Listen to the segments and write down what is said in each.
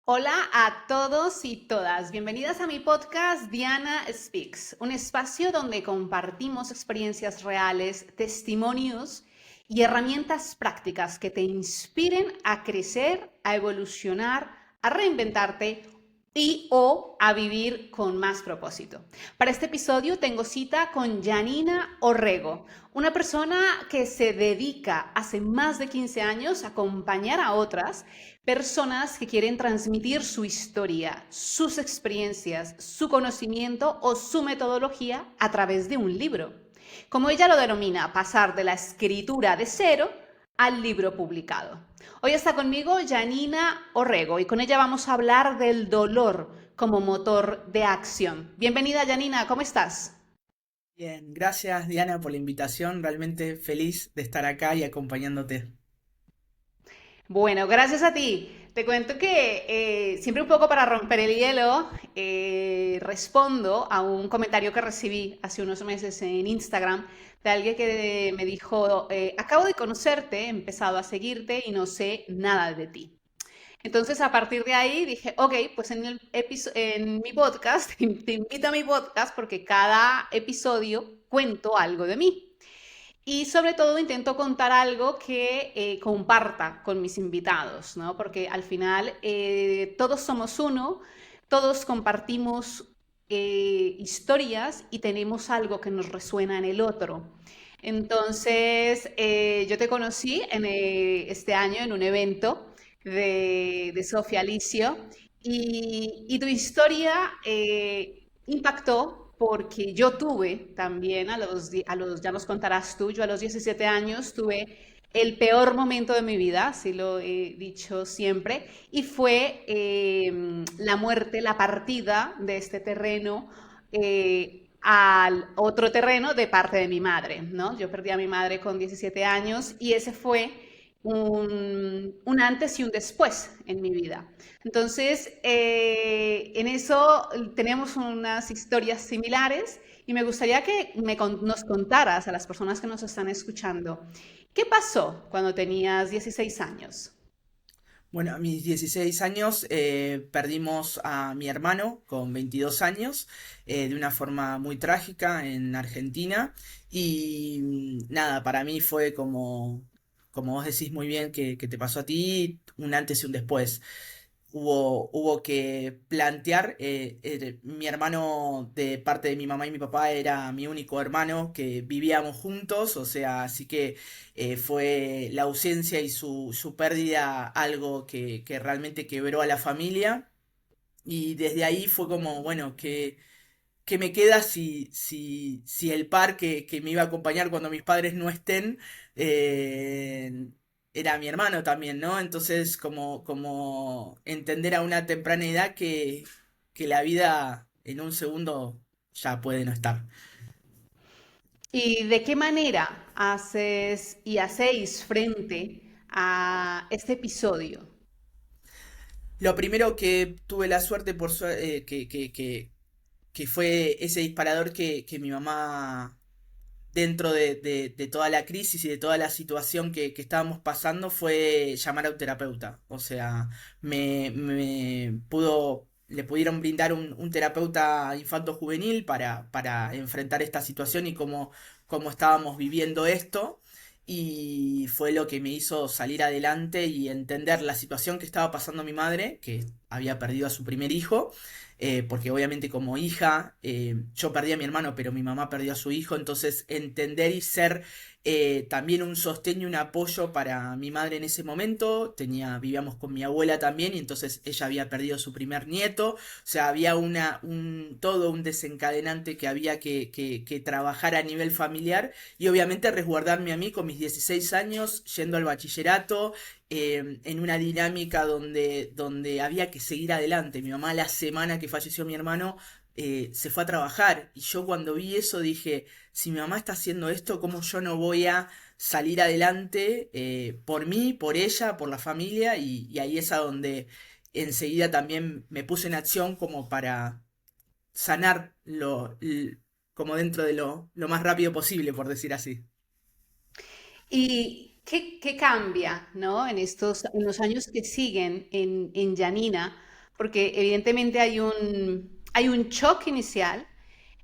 Hola a todos y todas. Bienvenidas a mi podcast Diana Speaks, un espacio donde compartimos experiencias reales, testimonios y herramientas prácticas que te inspiren a crecer, a evolucionar, a reinventarte y o a vivir con más propósito. Para este episodio tengo cita con Janina Orrego, una persona que se dedica hace más de 15 años a acompañar a otras personas que quieren transmitir su historia, sus experiencias, su conocimiento o su metodología a través de un libro. Como ella lo denomina, pasar de la escritura de cero al libro publicado. Hoy está conmigo Janina Orrego y con ella vamos a hablar del dolor como motor de acción. Bienvenida Janina, ¿cómo estás? Bien, gracias Diana por la invitación, realmente feliz de estar acá y acompañándote. Bueno, gracias a ti. Te cuento que siempre un poco para romper el hielo, respondo a un comentario que recibí hace unos meses en Instagram de alguien que me dijo, acabo de conocerte, he empezado a seguirte y no sé nada de ti. Entonces, a partir de ahí dije, ok, pues en mi podcast, te invito a mi podcast porque cada episodio cuento algo de mí. Y sobre todo intento contar algo que comparta con mis invitados, ¿no? Porque al final todos somos uno, todos compartimos historias y tenemos algo que nos resuena en el otro. Entonces, yo te conocí este año en un evento de Sofía Alicio y tu historia impactó porque yo tuve también ya nos contarás tú, yo a los 17 años tuve el peor momento de mi vida, así lo he dicho siempre, y fue la muerte, la partida de este terreno al otro terreno de parte de mi madre, ¿no? Yo perdí a mi madre con 17 años y ese fue un antes y un después en mi vida. Entonces, en eso tenemos unas historias similares y me gustaría que nos contaras a las personas que nos están escuchando, ¿qué pasó cuando tenías 16 años? Bueno, a mis 16 años perdimos a mi hermano con 22 años de una forma muy trágica en Argentina y nada, para mí fue como vos decís muy bien que te pasó a ti, un antes y un después. Hubo que plantear, mi hermano de parte de mi mamá y mi papá era mi único hermano que vivíamos juntos, o sea, así que fue la ausencia y su pérdida algo que realmente quebró a la familia y desde ahí fue como, bueno, ¿qué me queda si el par que me iba a acompañar cuando mis padres no estén eh, era mi hermano también, ¿no? Entonces, como entender a una temprana edad que la vida en un segundo ya puede no estar. ¿Y de qué manera haces y hacéis frente a este episodio? Lo primero que tuve la suerte que fue ese disparador que mi mamá dentro de toda la crisis y de toda la situación que estábamos pasando fue llamar a un terapeuta. O sea, le pudieron brindar un terapeuta infanto-juvenil para enfrentar esta situación y cómo estábamos viviendo esto. Y fue lo que me hizo salir adelante y entender la situación que estaba pasando mi madre, que había perdido a su primer hijo, porque obviamente como hija, yo perdí a mi hermano, pero mi mamá perdió a su hijo, entonces entender y ser también un sostén y un apoyo para mi madre en ese momento. Vivíamos con mi abuela también, y entonces ella había perdido a su primer nieto, o sea, había todo un desencadenante que había que trabajar a nivel familiar, y obviamente resguardarme a mí con mis 16 años, yendo al bachillerato, en una dinámica donde había que seguir adelante. Mi mamá la semana que falleció mi hermano se fue a trabajar y yo cuando vi eso dije, si mi mamá está haciendo esto, ¿cómo yo no voy a salir adelante por mí, por ella, por la familia? Y ahí es a donde enseguida también me puse en acción como para sanar como dentro de lo más rápido posible, por decir así. ¿Y qué cambia, ¿no? En los años que siguen en Janina? porque evidentemente hay un shock inicial,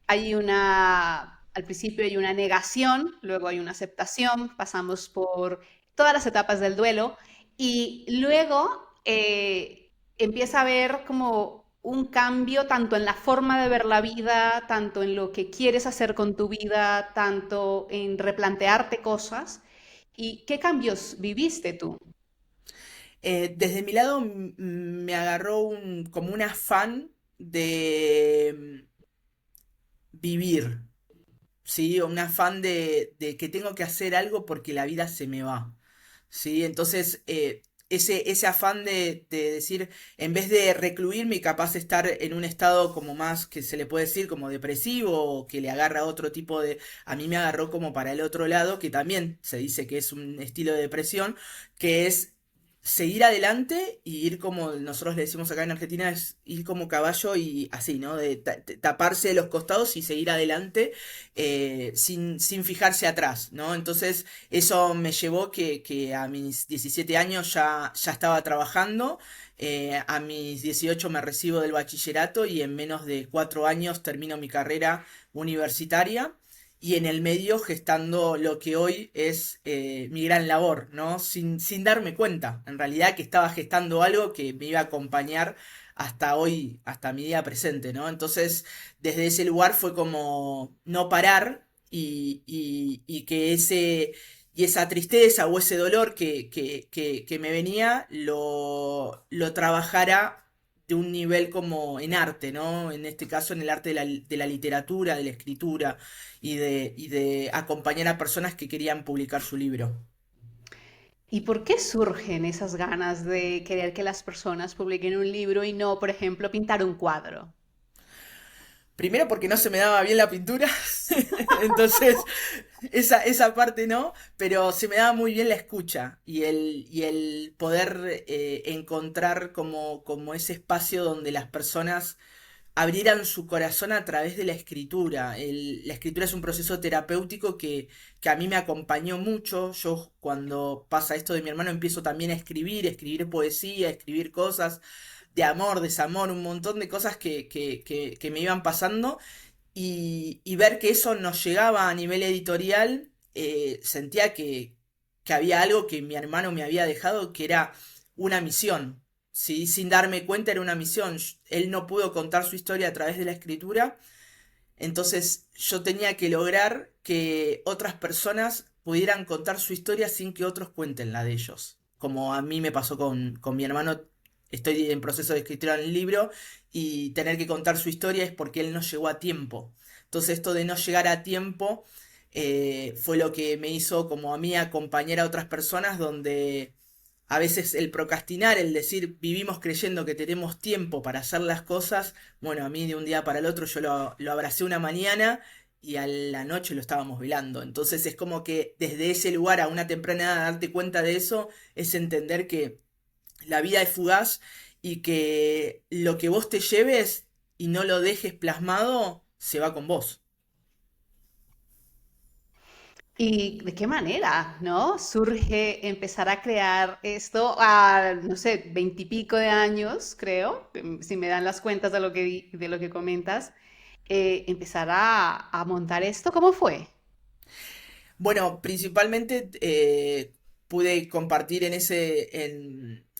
al principio hay una negación, luego hay una aceptación, pasamos por todas las etapas del duelo y luego empieza a haber como un cambio tanto en la forma de ver la vida, tanto en lo que quieres hacer con tu vida, tanto en replantearte cosas. ¿Y qué cambios viviste tú? Desde mi lado me agarró como un afán de vivir, ¿sí? Un afán de que tengo que hacer algo porque la vida se me va, ¿sí? Entonces, ese afán de decir, en vez de recluirme y capaz de estar en un estado como más, que se le puede decir, como depresivo, o que le agarra otro tipo de... A mí me agarró como para el otro lado, que también se dice que es un estilo de depresión, que es seguir adelante y ir como nosotros le decimos acá en Argentina, es ir como caballo y así, ¿no? De taparse de los costados y seguir adelante sin fijarse atrás, ¿no? Entonces eso me llevó que a mis 17 años ya estaba trabajando, a mis 18 me recibo del bachillerato y en menos de 4 años termino mi carrera universitaria. Y en el medio gestando lo que hoy es mi gran labor, ¿no? Sin darme cuenta, en realidad que estaba gestando algo que me iba a acompañar hasta hoy, hasta mi día presente, ¿no? Entonces, desde ese lugar fue como no parar y que y esa tristeza o ese dolor que me venía lo trabajara de un nivel como en arte, ¿no? En este caso en el arte de la literatura, de la escritura y de acompañar a personas que querían publicar su libro. ¿Y por qué surgen esas ganas de querer que las personas publiquen un libro y no, por ejemplo, pintar un cuadro? Primero porque no se me daba bien la pintura, entonces esa parte no, pero se me daba muy bien la escucha y el poder encontrar como ese espacio donde las personas abrieran su corazón a través de la escritura. La escritura es un proceso terapéutico que a mí me acompañó mucho. Yo cuando pasa esto de mi hermano empiezo también a escribir poesía, escribir cosas de amor, desamor, un montón de cosas que me iban pasando y ver que eso nos llegaba a nivel editorial, sentía que había algo que mi hermano me había dejado, que era una misión. ¿Sí? Sin darme cuenta era una misión. Él no pudo contar su historia a través de la escritura, entonces yo tenía que lograr que otras personas pudieran contar su historia sin que otros cuenten la de ellos. Como a mí me pasó con mi hermano, estoy en proceso de escritura en el libro y tener que contar su historia es porque él no llegó a tiempo. Entonces esto de no llegar a tiempo fue lo que me hizo como a mí acompañar a otras personas donde a veces el procrastinar, el decir vivimos creyendo que tenemos tiempo para hacer las cosas, bueno, a mí de un día para el otro yo lo abracé una mañana y a la noche lo estábamos velando. Entonces es como que desde ese lugar a una temprana edad darte cuenta de eso es entender que la vida es fugaz y que lo que vos te lleves y no lo dejes plasmado se va con vos. ¿Y de qué manera, no? Surge empezar a crear esto a, no sé, veintipico de años, creo, si me dan las cuentas de lo que, de lo que comentas, empezar a montar esto, ¿cómo fue? Bueno, principalmente pude compartir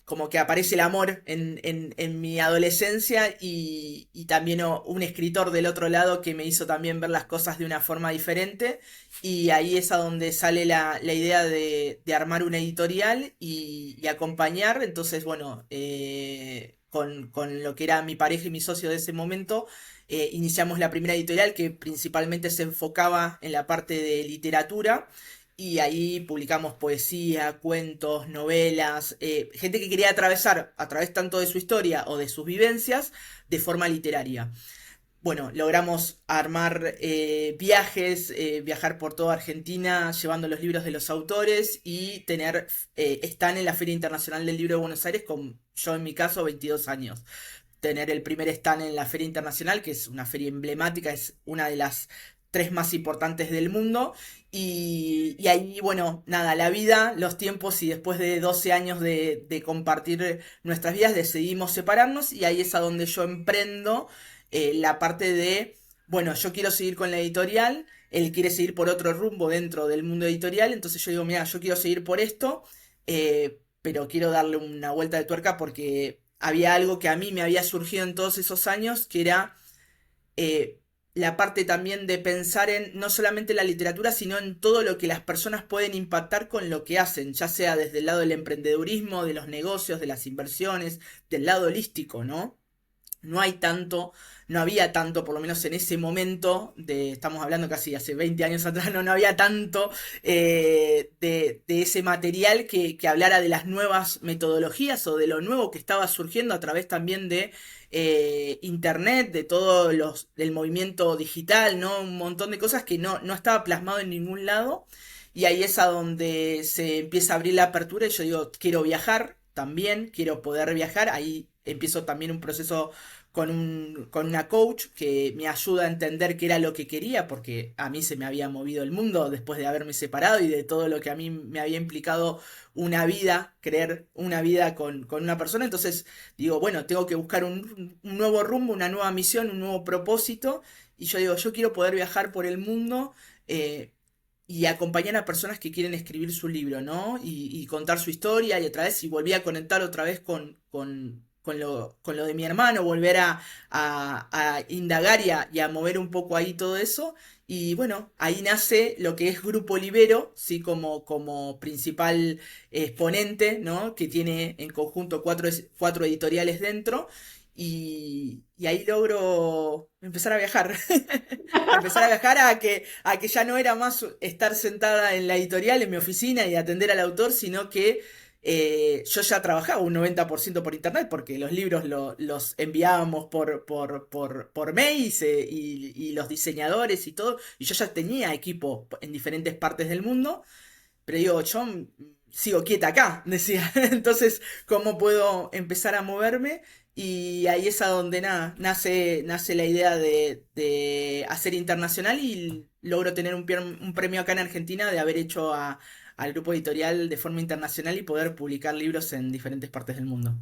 como que aparece el amor en mi adolescencia y también un escritor del otro lado que me hizo también ver las cosas de una forma diferente y ahí es a donde sale la idea de armar una editorial y acompañar, entonces bueno, con lo que era mi pareja y mi socio de ese momento iniciamos la primera editorial que principalmente se enfocaba en la parte de literatura y ahí publicamos poesía, cuentos, novelas, gente que quería atravesar a través tanto de su historia o de sus vivencias de forma literaria. Bueno, logramos armar viajes, viajar por toda Argentina llevando los libros de los autores y tener stand en la Feria Internacional del Libro de Buenos Aires con yo en mi caso 22 años tener el primer stand en la Feria Internacional, que es una feria emblemática, es una de las tres más importantes del mundo. Y ahí, bueno, nada, la vida, los tiempos y después de 12 años de compartir nuestras vidas decidimos separarnos y ahí es a donde yo emprendo la parte de, bueno, yo quiero seguir con la editorial, él quiere seguir por otro rumbo dentro del mundo editorial, entonces yo digo, mira, yo quiero seguir por esto, pero quiero darle una vuelta de tuerca porque había algo que a mí me había surgido en todos esos años, que era eh, la parte también de pensar en no solamente la literatura, sino en todo lo que las personas pueden impactar con lo que hacen, ya sea desde el lado del emprendedurismo, de los negocios, de las inversiones, del lado holístico, ¿no? No hay tanto, no había tanto, por lo menos en ese momento, estamos hablando casi hace 20 años atrás, no había tanto de ese material que hablara de las nuevas metodologías o de lo nuevo que estaba surgiendo a través también de internet, de todos del movimiento digital, ¿no? Un montón de cosas que no estaba plasmado en ningún lado. Y ahí es a donde se empieza a abrir la apertura y yo digo, quiero viajar también, quiero poder viajar. Ahí empiezo también un proceso con una coach que me ayuda a entender qué era lo que quería, porque a mí se me había movido el mundo después de haberme separado y de todo lo que a mí me había implicado una vida, creer una vida con una persona. Entonces digo, bueno, tengo que buscar un nuevo rumbo, una nueva misión, un nuevo propósito. Y yo digo, yo quiero poder viajar por el mundo. Y acompañar a personas que quieren escribir su libro, ¿no? Y contar su historia y otra vez, y volví a conectar otra vez con lo de mi hermano, volver a indagar y a mover un poco ahí todo eso. Y bueno, ahí nace lo que es Grupo Libero, sí, como principal exponente, ¿no? Que tiene en conjunto cuatro editoriales dentro. Y ahí logro empezar a viajar. Empezar a viajar a que ya no era más estar sentada en la editorial, en mi oficina y atender al autor, sino que yo ya trabajaba un 90% por internet, porque los libros los enviábamos por mail y los diseñadores y todo, y yo ya tenía equipo en diferentes partes del mundo, pero digo, yo sigo quieta acá, decía. Entonces, ¿cómo puedo empezar a moverme? Y ahí es a donde nace la idea de hacer internacional y logro tener un premio acá en Argentina de haber hecho al grupo editorial de forma internacional y poder publicar libros en diferentes partes del mundo.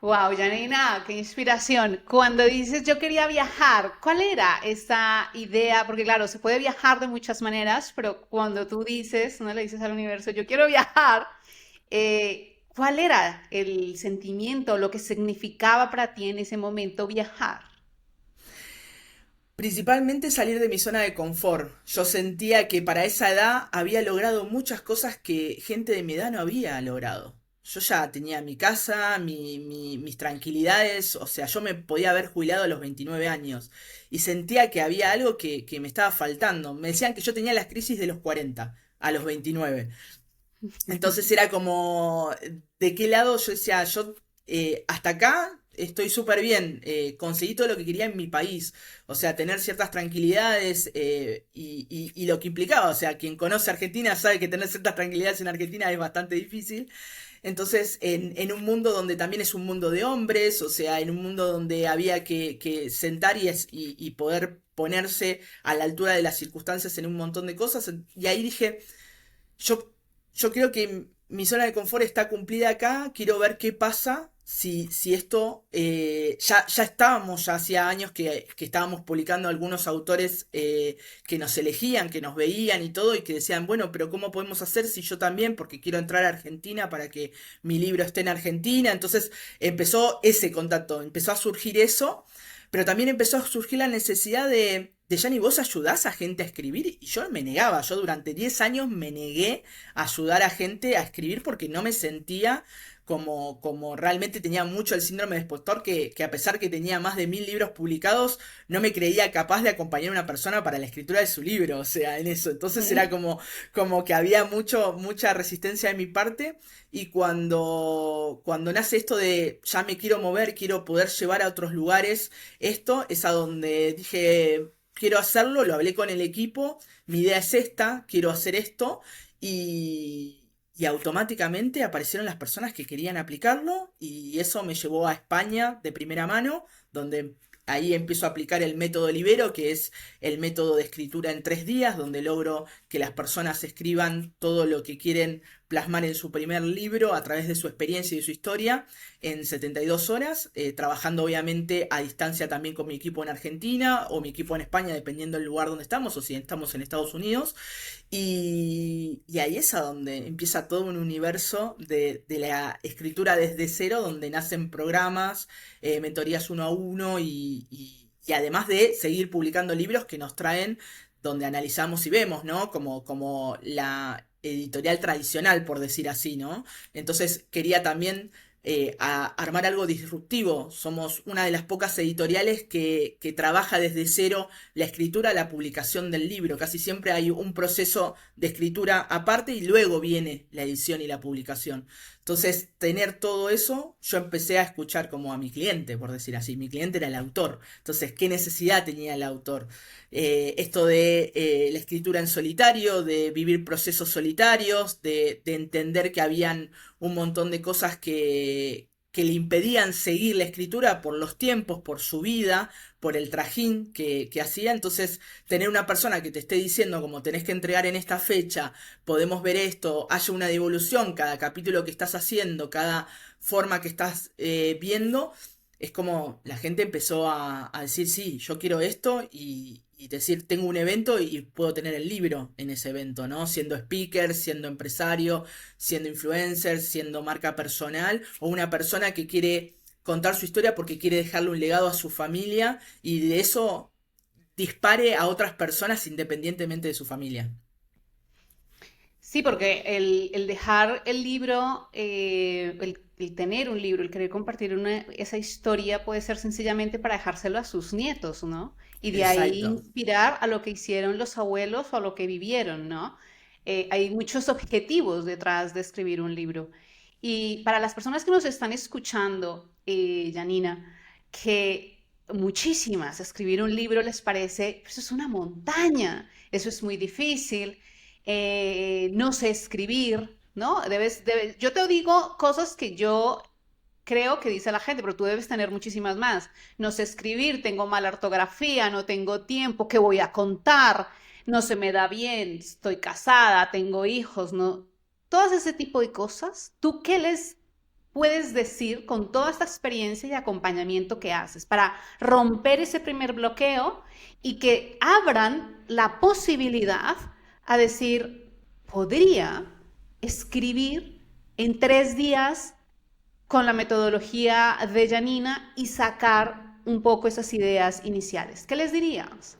Wow, Janina, qué inspiración. Cuando dices yo quería viajar, ¿cuál era esta idea? Porque claro, se puede viajar de muchas maneras, pero cuando tú dices, no le dices al universo, yo quiero viajar, ¿cuál era el sentimiento, lo que significaba para ti en ese momento viajar? Principalmente salir de mi zona de confort. Yo sentía que para esa edad había logrado muchas cosas que gente de mi edad no había logrado. Yo ya tenía mi casa, mis tranquilidades, o sea, yo me podía haber jubilado a los 29 años y sentía que había algo que me estaba faltando. Me decían que yo tenía las crisis de los 40 a los 29. Entonces era como, ¿de qué lado? Yo decía, yo hasta acá estoy súper bien, conseguí todo lo que quería en mi país, o sea, tener ciertas tranquilidades y lo que implicaba, o sea, quien conoce Argentina sabe que tener ciertas tranquilidades en Argentina es bastante difícil. Entonces, en un mundo donde también es un mundo de hombres, o sea, en un mundo donde había que sentar y poder ponerse a la altura de las circunstancias en un montón de cosas, y ahí dije, yo, yo creo que mi zona de confort está cumplida acá. Quiero ver qué pasa si esto. Ya estábamos, ya hacía años que estábamos publicando algunos autores que nos elegían, que nos veían y todo, y que decían, bueno, pero ¿cómo podemos hacer si yo también? Porque quiero entrar a Argentina para que mi libro esté en Argentina. Entonces empezó ese contacto, empezó a surgir eso. Pero también empezó a surgir la necesidad de Yanni, ¿vos ayudás a gente a escribir? Y yo me negaba, yo durante 10 años me negué a ayudar a gente a escribir porque no me sentía como realmente tenía mucho el síndrome de expostor, que a pesar que tenía más de 1000 libros publicados, no me creía capaz de acompañar a una persona para la escritura de su libro, o sea, en eso. Entonces era como que había mucha resistencia de mi parte. Y cuando nace esto de ya me quiero mover, quiero poder llevar a otros lugares, esto es a donde dije, quiero hacerlo, lo hablé con el equipo, mi idea es esta, quiero hacer esto y automáticamente aparecieron las personas que querían aplicarlo y eso me llevó a España de primera mano, donde ahí empiezo a aplicar el método Libero, que es el método de escritura en 3 días, donde logro que las personas escriban todo lo que quieren plasmar en su primer libro a través de su experiencia y su historia en 72 horas, trabajando obviamente a distancia también con mi equipo en Argentina o mi equipo en España, dependiendo del lugar donde estamos, o si estamos en Estados Unidos. Y ahí es a donde empieza todo un universo de la escritura desde cero, donde nacen programas, mentorías uno a uno y además de seguir publicando libros que nos traen donde analizamos y vemos, ¿no? Como la editorial tradicional, por decir así, ¿no? Entonces quería también armar algo disruptivo. Somos una de las pocas editoriales que trabaja desde cero la escritura, la publicación del libro. Casi siempre hay un proceso de escritura aparte y luego viene la edición y la publicación. Entonces, tener todo eso, yo empecé a escuchar como a mi cliente, por decir así. Mi cliente era el autor. Entonces, ¿qué necesidad tenía el autor? Esto de la escritura en solitario, de vivir procesos solitarios, de entender que habían un montón de cosas que le impedían seguir la escritura por los tiempos, por su vida, por el trajín que hacía. Entonces, tener una persona que te esté diciendo como tenés que entregar en esta fecha, podemos ver esto, haya una devolución cada capítulo que estás haciendo, cada forma que estás viendo, es como la gente empezó a decir, sí, yo quiero esto y decir, tengo un evento y puedo tener el libro en ese evento, ¿no? Siendo speaker, siendo empresario, siendo influencer, siendo marca personal o una persona que quiere contar su historia porque quiere dejarle un legado a su familia y de eso dispare a otras personas independientemente de su familia. Sí, porque el dejar el libro, el tener un libro, el querer compartir esa historia puede ser sencillamente para dejárselo a sus nietos, ¿no? Y de ahí Exacto. inspirar a lo que hicieron los abuelos o a lo que vivieron, ¿no? Hay muchos objetivos detrás de escribir un libro. Y para las personas que nos están escuchando, Janina, que muchísimas escribir un libro les parece, eso es una montaña, eso es muy difícil, no sé escribir, ¿no? Yo te digo cosas que yo creo que dice la gente, pero tú debes tener muchísimas más. No sé escribir, tengo mala ortografía, no tengo tiempo, ¿qué voy a contar? No se me da bien, estoy casada, tengo hijos, ¿no? Todas ese tipo de cosas, ¿tú qué les puedes decir con toda esta experiencia y acompañamiento que haces para romper ese primer bloqueo y que abran la posibilidad a decir, podría escribir en 3 días con la metodología de Janina y sacar un poco esas ideas iniciales? ¿Qué les dirías?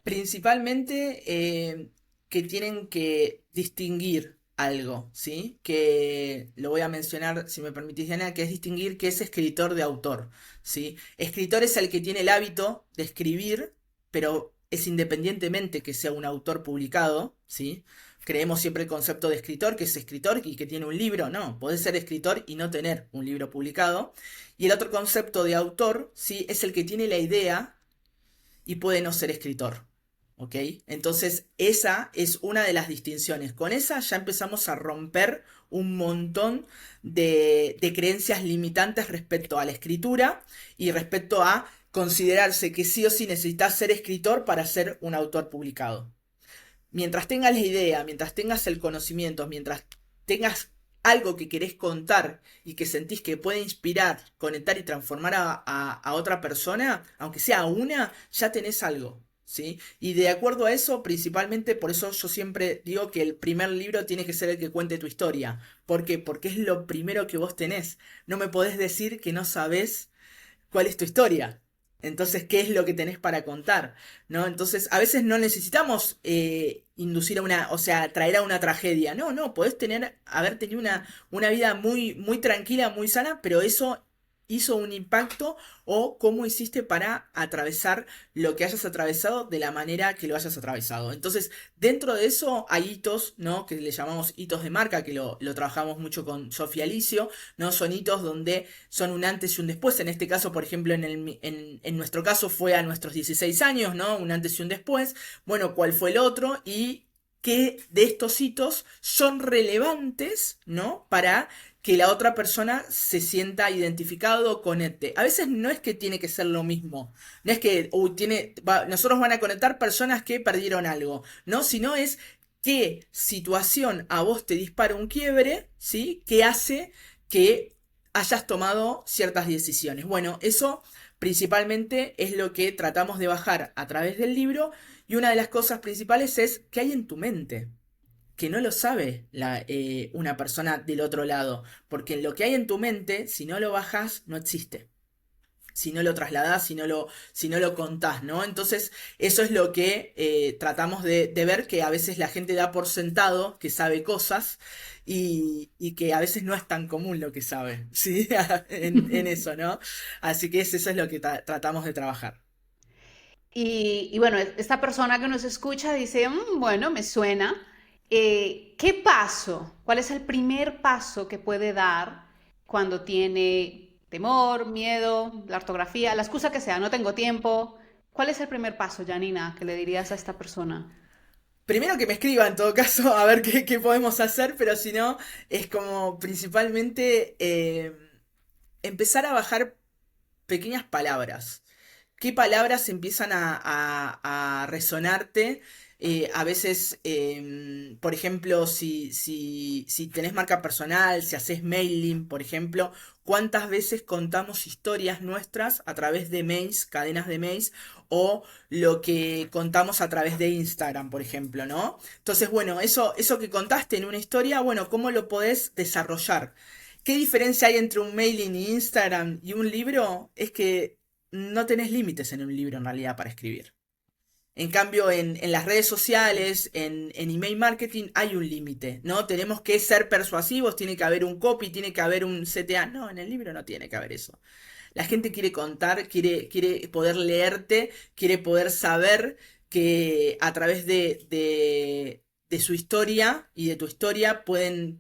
Principalmente que tienen que distinguir algo, ¿sí? Que lo voy a mencionar, si me permitís, Diana, que es distinguir qué es escritor de autor, ¿sí? Escritor es el que tiene el hábito de escribir, pero es independientemente que sea un autor publicado, ¿sí? Creemos siempre el concepto de escritor, que es escritor y que tiene un libro, no, podés ser escritor y no tener un libro publicado. Y el otro concepto de autor, ¿sí? Es el que tiene la idea y puede no ser escritor. ¿Ok? Entonces, esa es una de las distinciones. Con esa ya empezamos a romper un montón de creencias limitantes respecto a la escritura y respecto a considerarse que sí o sí necesitas ser escritor para ser un autor publicado. Mientras tengas la idea, mientras tengas el conocimiento, mientras tengas algo que querés contar y que sentís que puede inspirar, conectar y transformar a otra persona, aunque sea una, ya tenés algo, ¿sí? Y de acuerdo a eso, principalmente, por eso yo siempre digo que el primer libro tiene que ser el que cuente tu historia. ¿Por qué? Porque es lo primero que vos tenés. No me podés decir que no sabés cuál es tu historia. Entonces, ¿qué es lo que tenés para contar? ¿No? Entonces, a veces no necesitamos inducir a una, o sea, traer a una tragedia. No, no, podés haber tenido una vida muy, muy tranquila, muy sana, pero eso hizo un impacto o cómo hiciste para atravesar lo que hayas atravesado de la manera que lo hayas atravesado. Entonces, dentro de eso hay hitos, ¿no? Que le llamamos hitos de marca, que lo trabajamos mucho con Sofía Alicio, ¿no? Son hitos donde son un antes y un después. En este caso, por ejemplo, en nuestro caso fue a nuestros 16 años, ¿no? Un antes y un después. Bueno, ¿cuál fue el otro? Y qué de estos hitos son relevantes, ¿no? Para que la otra persona se sienta identificado o conecte. A veces no es que tiene que ser lo mismo, no es que nosotros van a conectar personas que perdieron algo, ¿no? Sino es qué situación a vos te dispara un quiebre, ¿sí? Que hace que hayas tomado ciertas decisiones. Bueno, eso principalmente es lo que tratamos de bajar a través del libro y una de las cosas principales es qué hay en tu mente que no lo sabe una persona del otro lado, porque lo que hay en tu mente, si no lo bajas, no existe. Si no lo trasladás, si no lo contás, ¿no? Entonces, eso es lo que tratamos de ver, que a veces la gente da por sentado que sabe cosas y que a veces no es tan común lo que sabe, ¿sí? En eso, ¿no? Así que eso es lo que tratamos de trabajar. Y bueno, esta persona que nos escucha dice, "Mm, bueno, me suena. ¿Qué paso? ¿Cuál es el primer paso que puede dar cuando tiene temor, miedo, la ortografía, la excusa que sea, no tengo tiempo? ¿Cuál es el primer paso, Janina, que le dirías a esta persona? Primero que me escriba en todo caso a ver qué podemos hacer, pero si no, es como principalmente empezar a bajar pequeñas palabras. ¿Qué palabras empiezan a resonarte? A veces, por ejemplo, si tenés marca personal, si haces mailing, por ejemplo, ¿cuántas veces contamos historias nuestras a través de mails, cadenas de mails, o lo que contamos a través de Instagram, por ejemplo, ¿no? Entonces, bueno, eso que contaste en una historia, bueno, ¿cómo lo podés desarrollar? ¿Qué diferencia hay entre un mailing y Instagram y un libro? Es que no tenés límites en un libro en realidad para escribir. En cambio, en las redes sociales, en email marketing, hay un límite, ¿no? Tenemos que ser persuasivos, tiene que haber un copy, tiene que haber un CTA. No, en el libro no tiene que haber eso. La gente quiere contar, quiere poder leerte, quiere poder saber que a través de su historia y de tu historia pueden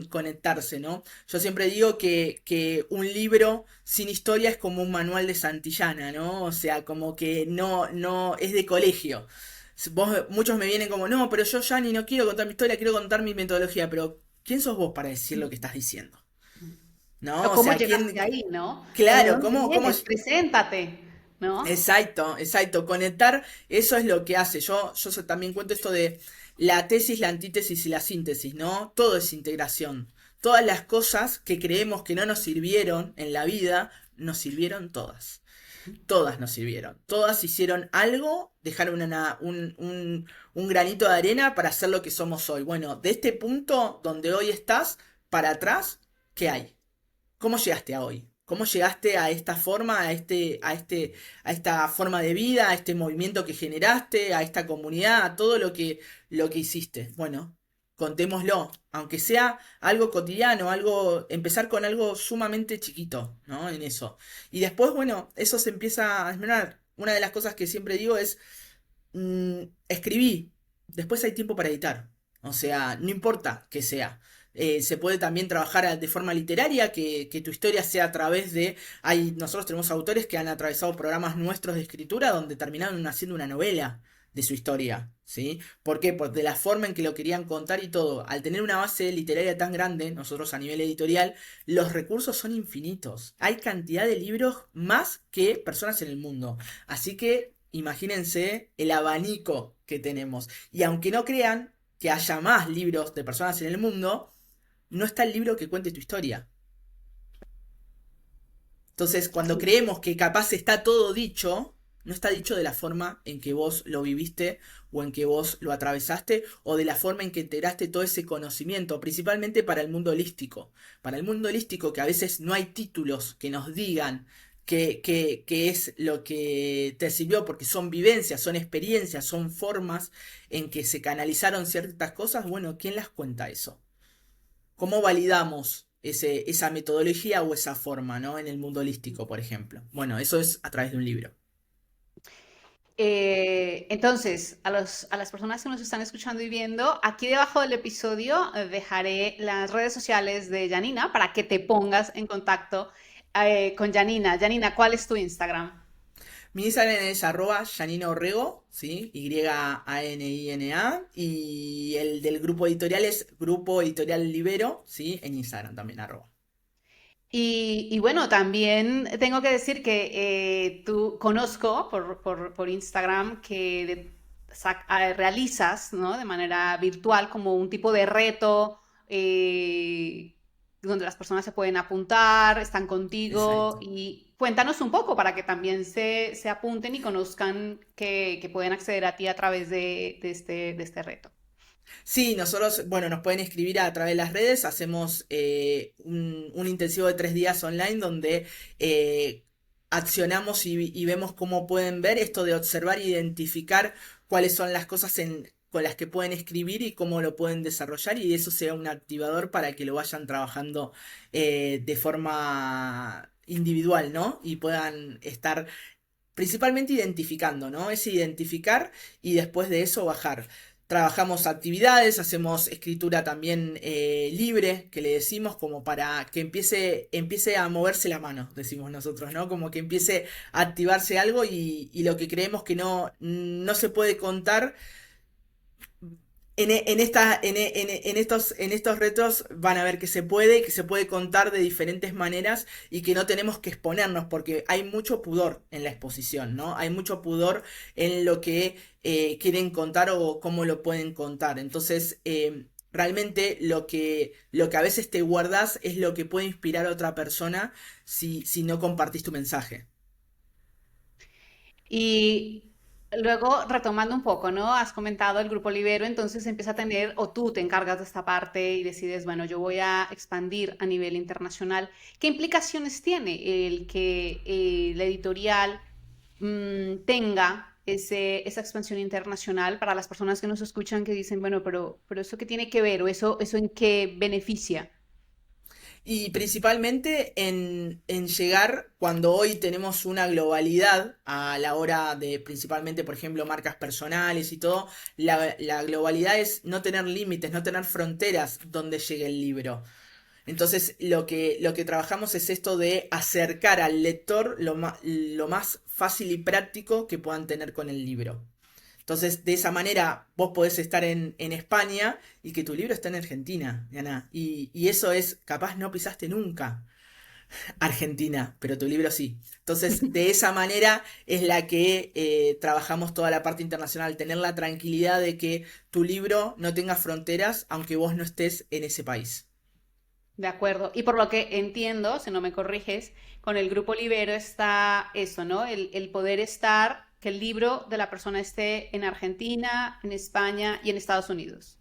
conectarse, ¿no? Yo siempre digo que un libro sin historia es como un manual de Santillana, ¿no? O sea, como que no es de colegio. Muchos me vienen como, no, pero yo ya ni no quiero contar mi historia, quiero contar mi metodología, pero ¿quién sos vos para decir lo que estás diciendo? O ¿No? O cómo sea, llegaste ahí, ¿no? O de claro, dónde vienes, preséntate, ¿no? exacto, exacto. Conectar, eso es lo que hace. Yo también cuento esto de la tesis, la antítesis y la síntesis, ¿no? Todo es integración. Todas las cosas que creemos que no nos sirvieron en la vida, nos sirvieron todas. Todas nos sirvieron. Todas hicieron algo, dejaron un granito de arena para ser lo que somos hoy. Bueno, de este punto donde hoy estás, para atrás, ¿qué hay? ¿Cómo llegaste a hoy? ¿Cómo llegaste a esta forma, a esta forma de vida, a este movimiento que generaste, a esta comunidad, a todo lo que hiciste? Bueno, contémoslo, aunque sea algo cotidiano, empezar con algo sumamente chiquito, ¿no? En eso. Y después, bueno, eso se empieza a desgranar. Una de las cosas que siempre digo es, escribí, después hay tiempo para editar. O sea, no importa que sea. Se puede también trabajar de forma literaria, que tu historia sea a través nosotros tenemos autores que han atravesado programas nuestros de escritura donde terminaron haciendo una novela de su historia, ¿sí? ¿Por qué? Por de la forma en que lo querían contar y todo. Al tener una base literaria tan grande, nosotros a nivel editorial, los recursos son infinitos. Hay cantidad de libros más que personas en el mundo. Así que imagínense el abanico que tenemos. Y aunque no crean que haya más libros de personas en el mundo, no está el libro que cuente tu historia. Entonces, cuando Sí. creemos que capaz está todo dicho, no está dicho de la forma en que vos lo viviste o en que vos lo atravesaste o de la forma en que integraste todo ese conocimiento, principalmente para el mundo holístico. Para el mundo holístico, que a veces no hay títulos que nos digan qué es lo que te sirvió, porque son vivencias, son experiencias, son formas en que se canalizaron ciertas cosas. Bueno, ¿quién las cuenta eso? ¿Cómo validamos esa metodología o esa forma, ¿no? En el mundo holístico, por ejemplo. Bueno, eso es a través de un libro. Entonces, a las personas que nos están escuchando y viendo, aquí debajo del episodio dejaré las redes sociales de Janina para que te pongas en contacto con Janina. Janina, ¿cuál es tu Instagram? Mi Instagram es arroba Yanina Orrego, ¿sí? Yanina. Y el del grupo editorial es Grupo Editorial Libero, ¿sí? En Instagram también, arroba. Y bueno, también tengo que decir que tú conozco por Instagram que realizas, ¿no? De manera virtual como un tipo de reto donde las personas se pueden apuntar, están contigo Exacto. y cuéntanos un poco para que también se apunten y conozcan que pueden acceder a ti a través de este reto. Sí, nosotros, bueno, nos pueden escribir a través de las redes, hacemos un intensivo de 3 días online donde eh, accionamos y vemos cómo pueden ver esto de observar e identificar cuáles son las cosas con las que pueden escribir y cómo lo pueden desarrollar y eso sea un activador para que lo vayan trabajando de forma individual, ¿no? Y puedan estar principalmente identificando, ¿no? Es identificar y después de eso bajar. Trabajamos actividades, hacemos escritura también libre, que le decimos como para que empiece a moverse la mano, decimos nosotros, ¿no? Como que empiece a activarse algo y lo que creemos que no se puede contar en estos retos van a ver que se puede contar de diferentes maneras y que no tenemos que exponernos porque hay mucho pudor en la exposición, ¿no? Hay mucho pudor en lo que quieren contar o cómo lo pueden contar. Entonces, realmente lo que a veces te guardas es lo que puede inspirar a otra persona si no compartís tu mensaje. Y luego, retomando un poco, ¿no? Has comentado el grupo Libero, entonces empieza a tener, o tú te encargas de esta parte y decides, bueno, yo voy a expandir a nivel internacional. ¿Qué implicaciones tiene el que la editorial tenga esa expansión internacional para las personas que nos escuchan que dicen, bueno, pero ¿eso qué tiene que ver? ¿O eso en qué beneficia? Y principalmente en llegar cuando hoy tenemos una globalidad a la hora de principalmente, por ejemplo, marcas personales y todo, la globalidad es no tener límites, no tener fronteras donde llegue el libro. Entonces, lo que trabajamos es esto de acercar al lector lo más fácil y práctico que puedan tener con el libro. Entonces, de esa manera, vos podés estar en España y que tu libro esté en Argentina, Diana. Y eso es, capaz no pisaste nunca Argentina, pero tu libro sí. Entonces, de esa manera es la que trabajamos toda la parte internacional, tener la tranquilidad de que tu libro no tenga fronteras, aunque vos no estés en ese país. De acuerdo. Y por lo que entiendo, si no me corriges, con el grupo Libero está eso, ¿no? El poder estar, que el libro de la persona esté en Argentina, en España y en Estados Unidos.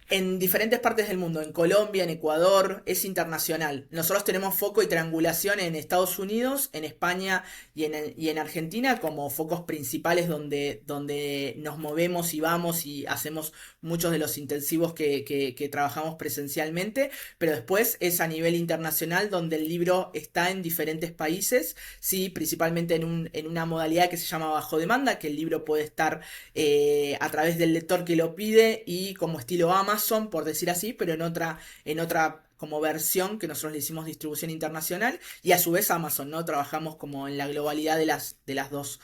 En diferentes partes del mundo, en Colombia, en Ecuador, es internacional. Nosotros tenemos foco y triangulación en Estados Unidos, en España y en Argentina como focos principales donde nos movemos y vamos y hacemos muchos de los intensivos que trabajamos presencialmente, pero después es a nivel internacional donde el libro está en diferentes países, sí, principalmente en una modalidad que se llama bajo demanda, que el libro puede estar a través del lector que lo pide y como estilo Amazon, por decir así, pero en otra como versión que nosotros le hicimos distribución internacional y a su vez Amazon, ¿no? Trabajamos como en la globalidad de las dos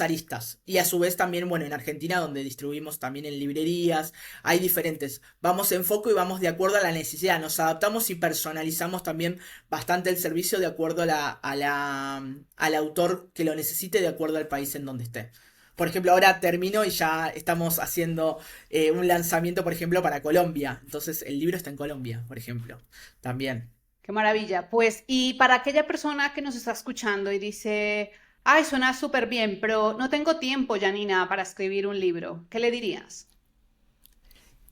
aristas. Y a su vez también, bueno, en Argentina donde distribuimos también en librerías, hay diferentes. Vamos en foco y vamos de acuerdo a la necesidad, nos adaptamos y personalizamos también bastante el servicio de acuerdo al autor que lo necesite, de acuerdo al país en donde esté. Por ejemplo, ahora termino y ya estamos haciendo un lanzamiento, por ejemplo, para Colombia. Entonces, el libro está en Colombia, por ejemplo, también. Qué maravilla. Pues, y para aquella persona que nos está escuchando y dice, ay, suena súper bien, pero no tengo tiempo, Janina, para escribir un libro, ¿qué le dirías?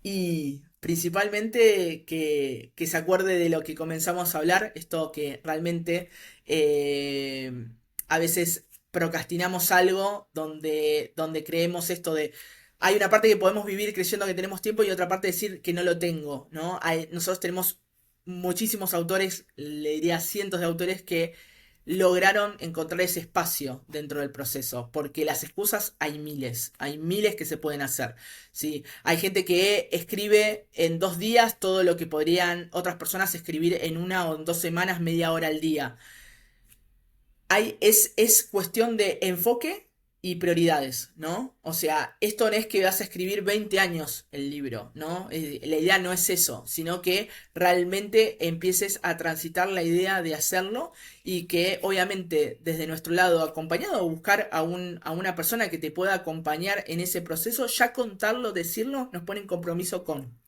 Y principalmente que se acuerde de lo que comenzamos a hablar, esto que realmente eh, a veces procrastinamos algo donde creemos esto de... Hay una parte que podemos vivir creyendo que tenemos tiempo y otra parte decir que no lo tengo, ¿no? Nosotros tenemos muchísimos autores, le diría cientos de autores que lograron encontrar ese espacio dentro del proceso, porque las excusas hay miles que se pueden hacer. ¿Sí? Hay gente que escribe en 2 días todo lo que podrían otras personas escribir en 1 o en 2 semanas, media hora al día. es cuestión de enfoque y prioridades, ¿no? O sea, esto no es que vas a escribir 20 años el libro, ¿no? La idea no es eso, sino que realmente empieces a transitar la idea de hacerlo y que obviamente desde nuestro lado acompañado, buscar a una persona que te pueda acompañar en ese proceso, ya contarlo, decirlo, nos pone en compromiso con.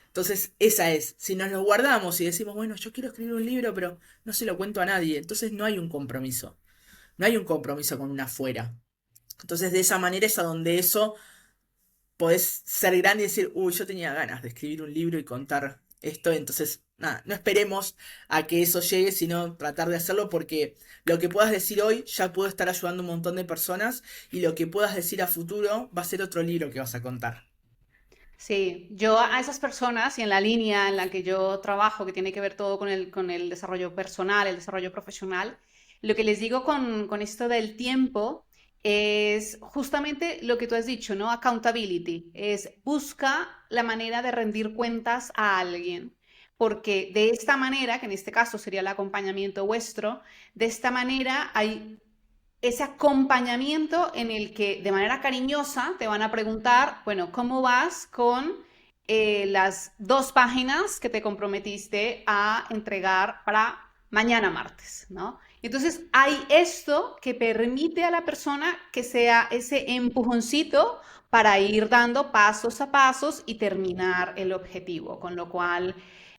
Entonces, esa es. Si nos lo guardamos y decimos, bueno, yo quiero escribir un libro, pero no se lo cuento a nadie, entonces no hay un compromiso. No hay un compromiso con una afuera. Entonces, de esa manera es a donde eso podés ser grande y decir, uy, yo tenía ganas de escribir un libro y contar esto. Entonces, nada, no esperemos a que eso llegue, sino tratar de hacerlo porque lo que puedas decir hoy ya puede estar ayudando a un montón de personas y lo que puedas decir a futuro va a ser otro libro que vas a contar. Sí, yo a esas personas y en la línea en la que yo trabajo, que tiene que ver todo con el desarrollo personal, el desarrollo profesional, lo que les digo con esto del tiempo es justamente lo que tú has dicho, ¿no? Accountability, es busca la manera de rendir cuentas a alguien, porque de esta manera, que en este caso sería el acompañamiento vuestro, de esta manera hay ese acompañamiento en el que de manera cariñosa te van a preguntar, bueno, ¿cómo vas con las 2 páginas que te comprometiste a entregar para mañana martes, ¿no? Entonces hay esto que permite a la persona que sea ese empujoncito para ir dando pasos a pasos y terminar el objetivo, con lo cual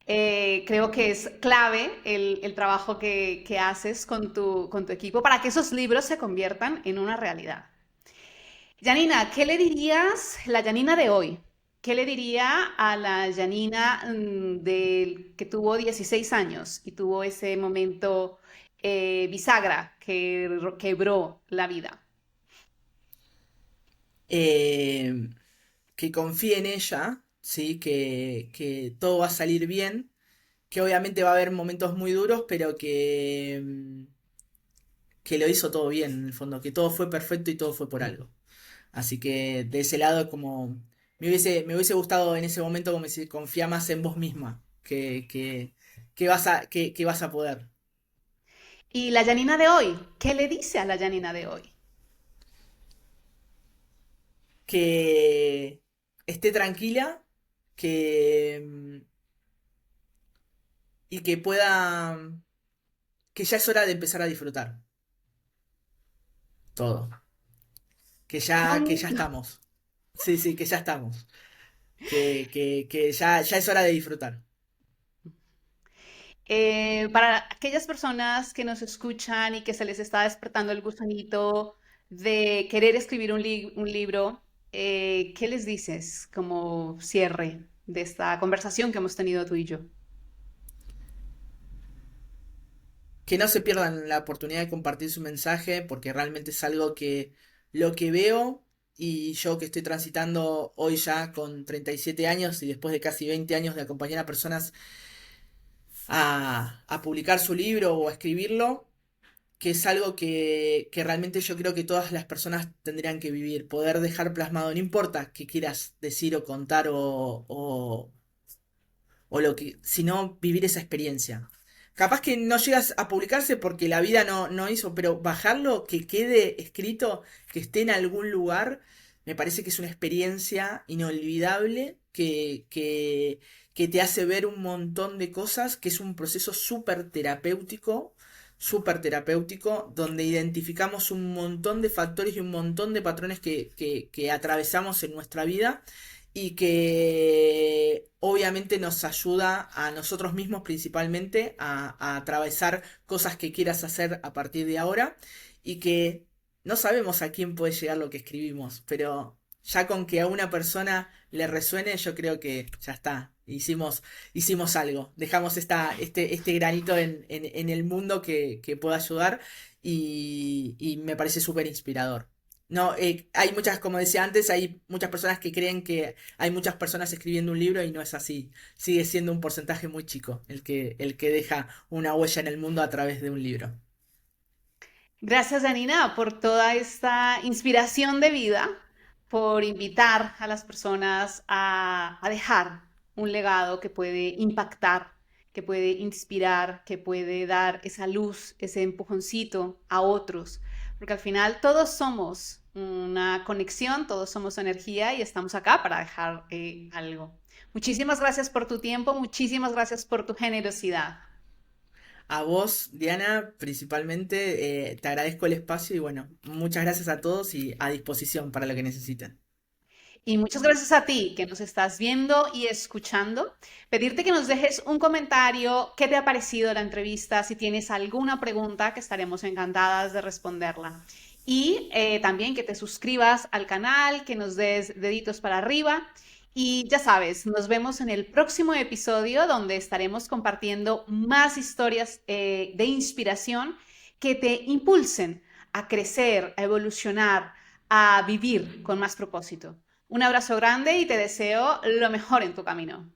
creo que es clave el trabajo que haces con tu equipo para que esos libros se conviertan en una realidad. Janina, ¿qué le dirías la Janina de hoy? ¿Qué le diría a la Janina que tuvo 16 años y tuvo ese momento bisagra que quebró la vida? Eh, que confíe en ella, ¿sí? Que todo va a salir bien, que obviamente va a haber momentos muy duros, pero que lo hizo todo bien, en el fondo, que todo fue perfecto y todo fue por algo. Así que de ese lado, como me hubiese gustado en ese momento, como si confía más en vos misma, que vas a poder. Y la Janina de hoy, ¿qué le dice a la Janina de hoy? Que esté tranquila, que, y que pueda, que ya es hora de empezar a disfrutar todo. Que ya estamos. Sí, sí, que ya estamos. Que ya es hora de disfrutar. Para aquellas personas que nos escuchan y que se les está despertando el gusanito de querer escribir un libro, ¿qué les dices como cierre de esta conversación que hemos tenido tú y yo? Que no se pierdan la oportunidad de compartir su mensaje, porque realmente es algo que lo que veo y yo que estoy transitando hoy ya con 37 años y después de casi 20 años de acompañar a personas a publicar su libro o a escribirlo, que es algo que realmente yo creo que todas las personas tendrían que vivir, poder dejar plasmado, no importa qué quieras decir o contar o lo que, sino vivir esa experiencia. Capaz que no llegas a publicarse porque la vida no hizo, pero bajarlo, que quede escrito, que esté en algún lugar, me parece que es una experiencia inolvidable que te hace ver un montón de cosas, que es un proceso súper terapéutico, donde identificamos un montón de factores y un montón de patrones que atravesamos en nuestra vida y que obviamente nos ayuda a nosotros mismos principalmente a atravesar cosas que quieras hacer a partir de ahora y que no sabemos a quién puede llegar lo que escribimos, pero ya con que a una persona le resuene, yo creo que ya está. Hicimos algo, dejamos este granito en el mundo que pueda ayudar y me parece súper inspirador. No, hay muchas, como decía antes, hay muchas personas que creen que hay muchas personas escribiendo un libro y no es así. Sigue siendo un porcentaje muy chico el que deja una huella en el mundo a través de un libro. Gracias, Janina, por toda esta inspiración de vida, por invitar a las personas a dejar un legado que puede impactar, que puede inspirar, que puede dar esa luz, ese empujoncito a otros. Porque al final todos somos una conexión, todos somos energía y estamos acá para dejar algo. Muchísimas gracias por tu tiempo, muchísimas gracias por tu generosidad. A vos, Diana, principalmente, te agradezco el espacio y bueno, muchas gracias a todos y a disposición para lo que necesiten. Y muchas gracias a ti que nos estás viendo y escuchando. Pedirte que nos dejes un comentario, qué te ha parecido la entrevista, si tienes alguna pregunta, que estaremos encantadas de responderla. Y también que te suscribas al canal, que nos des deditos para arriba. Y ya sabes, nos vemos en el próximo episodio donde estaremos compartiendo más historias de inspiración que te impulsen a crecer, a evolucionar, a vivir con más propósito. Un abrazo grande y te deseo lo mejor en tu camino.